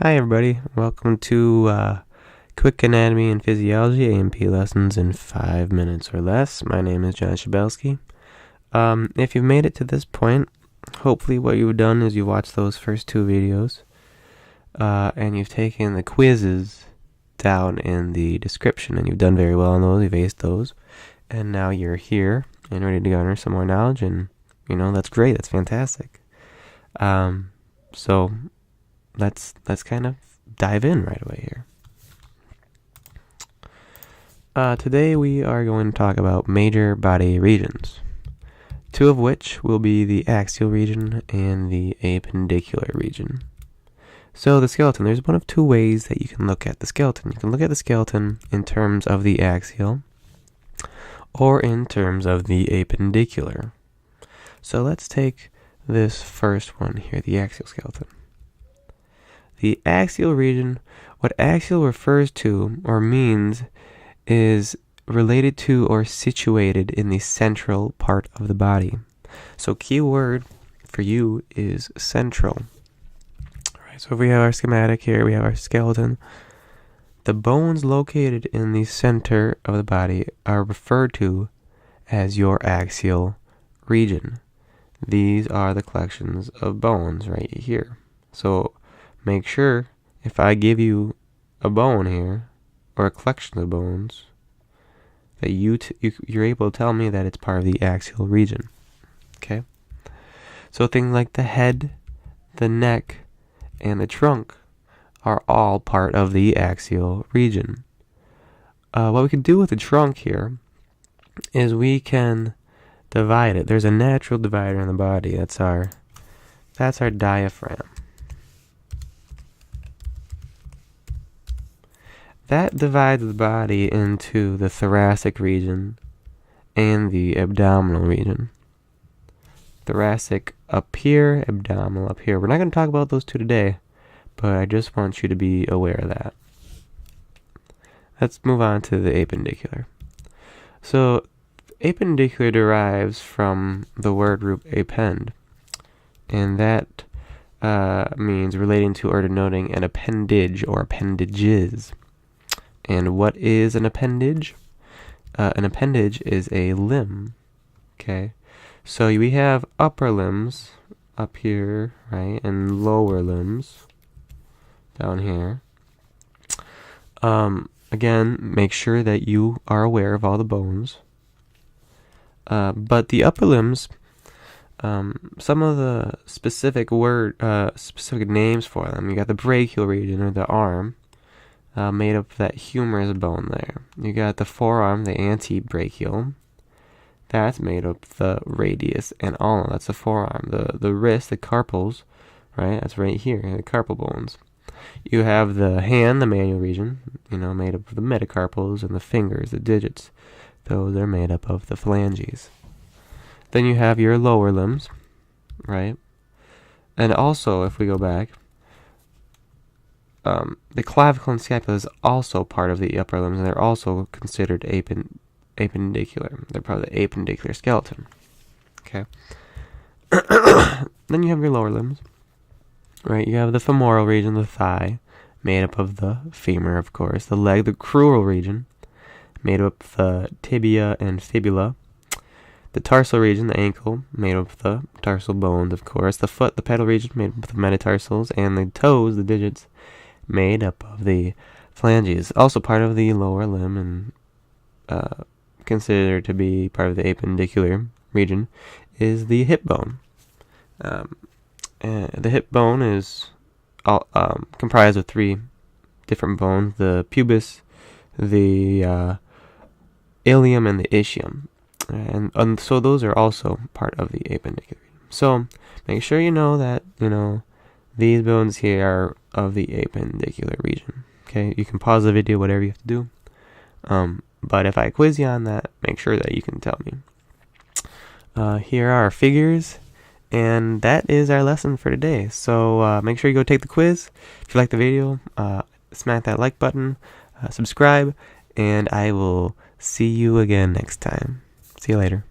Hi everybody, welcome to Quick Anatomy and Physiology A&P lessons in 5 minutes or less. My name is John Shabelsky. If you've made it to this point, hopefully what you've done is you watched those first two videos and you've taken the quizzes down in the description, and you've done very well on those, you've aced those, and now you're here and ready to garner some more knowledge, and that's great, that's fantastic. So let's kind of dive in right away here. Today we are going to talk about major body regions, two of which will be the axial region and the appendicular region. So the skeleton, there's one of two ways that you can look at the skeleton. You can look at the skeleton in terms of the axial or in terms of the appendicular. So let's take this first one here, the axial skeleton. The axial region, what axial refers to or means is related to or situated in the central part of the body. So key word for you is central. All right, so if we have our schematic here, we have our skeleton. The bones located in the center of the body are referred to as your axial region. These are the collections of bones right here. So make sure if I give you a bone here, or a collection of bones, that you're able to tell me that it's part of the axial region. Okay? So things like the head, the neck, and the trunk are all part of the axial region. What we can do with the trunk here is we can divide it. There's a natural divider in the body. That's our diaphragm. That divides the body into the thoracic region and the abdominal region. Thoracic up here, abdominal up here. We're not going to talk about those two today, but I just want you to be aware of that. Let's move on to the appendicular. So, appendicular derives from the word root append, and that means relating to or denoting an appendage or appendages. And what is an appendage? An appendage is a limb. Okay, so we have upper limbs up here, right, and lower limbs down here. Again, make sure that you are aware of all the bones. But the upper limbs, some of the specific names for them. You got the brachial region, or the arm, made up of that humerus bone there. You got the forearm, the antebrachial. That's made up of the radius and ulna. That's the forearm. The wrist, the carpals, right? That's right here, the carpal bones. You have the hand, the manual region, made up of the metacarpals, and the fingers, the digits. Those are made up of the phalanges. Then you have your lower limbs, right? And also, if we go back, the clavicle and scapula is also part of the upper limbs, and they're also considered appendicular. They're part of the appendicular skeleton. Okay. Then you have your lower limbs, right? You have the femoral region, the thigh, made up of the femur, of course. The leg, the crural region, made up of the tibia and fibula. The tarsal region, the ankle, made up of the tarsal bones, of course. The foot, the pedal region, made up of the metatarsals. And the toes, the digits, made up of the phalanges. Also part of the lower limb and considered to be part of the appendicular region is the hip bone. The hip bone is comprised of three different bones: the pubis, the ilium, and the ischium. And so those are also part of the appendicular region. So make sure you know that, these bones here are of the appendicular region. Okay, you can pause the video, whatever you have to do. But if I quiz you on that, make sure that you can tell me. Here are our figures, and that is our lesson for today. So make sure you go take the quiz. If you like the video, smack that like button, subscribe, and I will see you again next time. See you later.